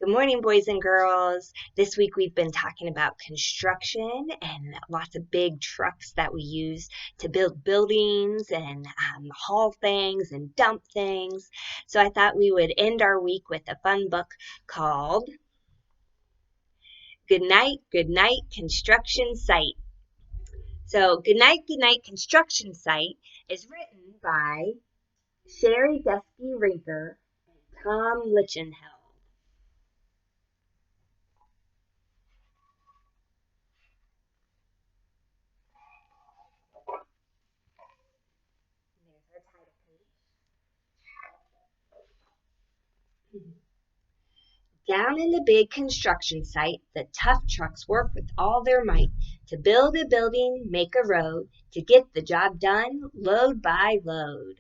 Good morning, boys and girls. This week we've been talking about construction and lots of big trucks that we use to build buildings and haul things and dump things. So I thought we would end our week with a fun book called Goodnight Construction Site. So Goodnight Construction Site is written by Sherry Dusky Rinker and Tom Lichenheld. There's our title page. Down in the big construction site, the tough trucks work with all their might to build a building, make a road, to get the job done, load by load.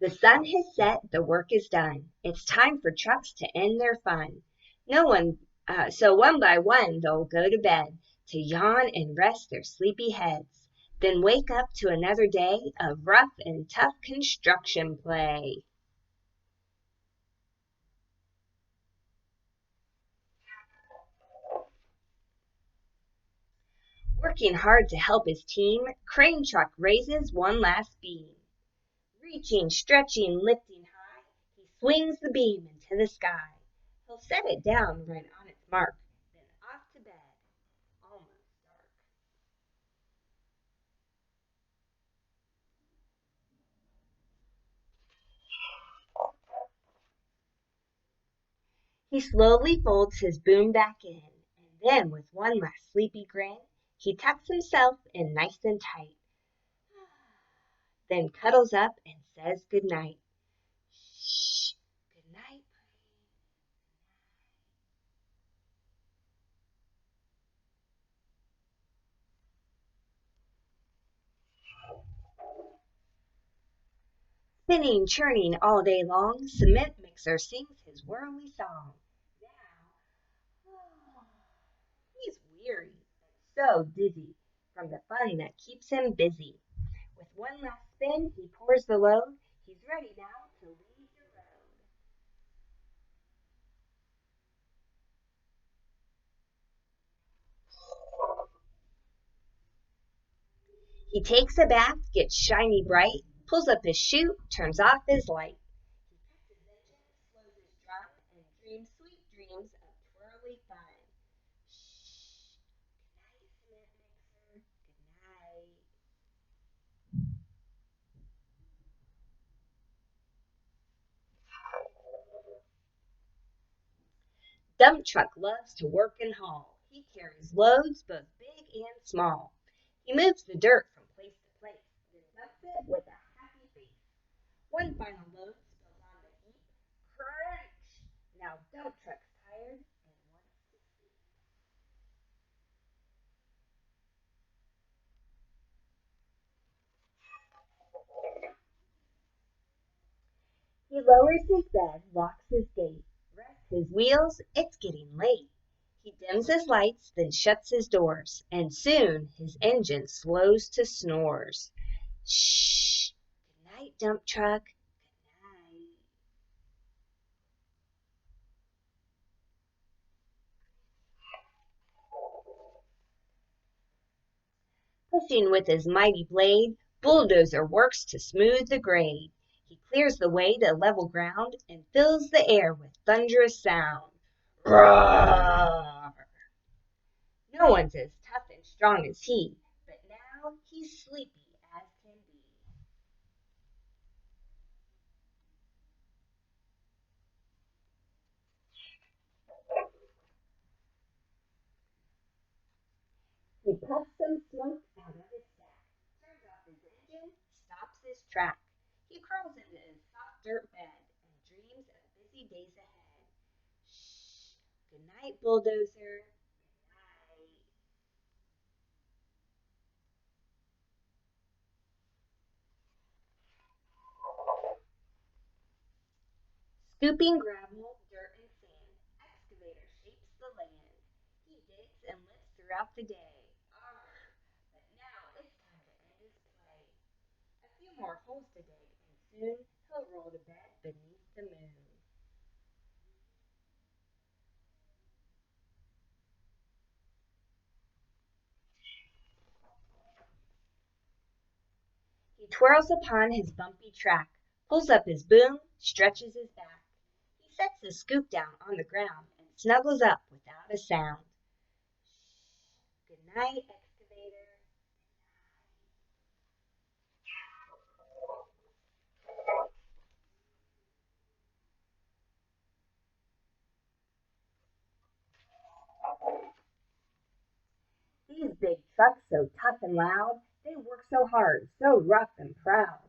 The sun has set, the work is done. It's time for trucks to end their fun. So one by one they'll go to bed to yawn and rest their sleepy heads, then wake up to another day of rough and tough construction play. Working hard to help his team, Crane Truck raises one last beam. Reaching, stretching, lifting high, he swings the beam into the sky. He'll set it down right on its mark, then off to bed, almost dark. He slowly folds his boom back in, and then with one last sleepy grin, he tucks himself in nice and tight, then cuddles up and says good night. Shh, good night, spinning, churning all day long, cement mixer sings his whirly song. Now, he's weary and so dizzy from the fun that keeps him busy. With one last spin, he pours the load. He's ready now to leave the road. He takes a bath, gets shiny bright, pulls up his chute, turns off his light. He picks his engine, slows his drum, and dreams sweet dreams of twirly fun. Shh. Good night, cement mixer. Good night. Dump truck loves to work and haul. He carries loads both big and small. He moves the dirt from place to place, then dumps it with a happy face. One final load spills on the heap. Crunch! Now dump truck's tired and wants to sleep. He lowers his bed, locks his gate, rests his wheels. It's getting late. He dims his lights, then shuts his doors, and soon his engine slows to snores. Shh! Good night, dump truck. Good night. Pushing with his mighty blade, bulldozer works to smooth the grade. He clears the way to level ground and fills the air with thunderous sound. Roar! No one's as tough and strong as he, but now he's sleepy as can be. He puffs some smoke out of his sack, turns off his engine, stops his track. He crawls into his soft dirt bed and dreams of busy days ahead. Shh! Good night, bulldozer. Good night. Scooping gravel, dirt, and sand, excavator shapes the land. He digs and lifts throughout the day. Arr, but now it's time to holes to dig, and soon he'll roll to bed beneath the moon. He twirls upon his bumpy track, pulls up his boom, stretches his back. He sets his scoop down on the ground and snuggles up without a sound. Good night, excavator. These big trucks, so tough and loud, they work so hard, so rough and proud.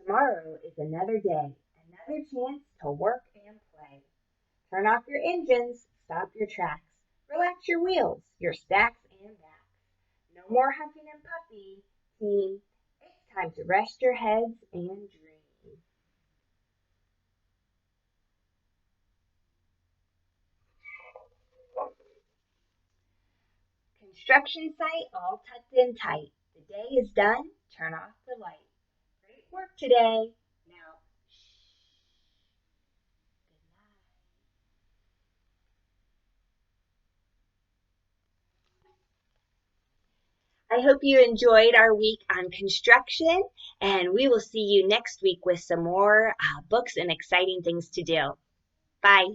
Tomorrow is another day, another chance to work and play. Turn off your engines, stop your tracks, relax your wheels, your stacks and backs. No more huffing and puffing, team. It's time to rest your heads and dream. Construction site all tucked in tight. The day is done, turn off the light. Great work today. Now, good night. I hope you enjoyed our week on construction, and we will see you next week with some more books and exciting things to do. Bye.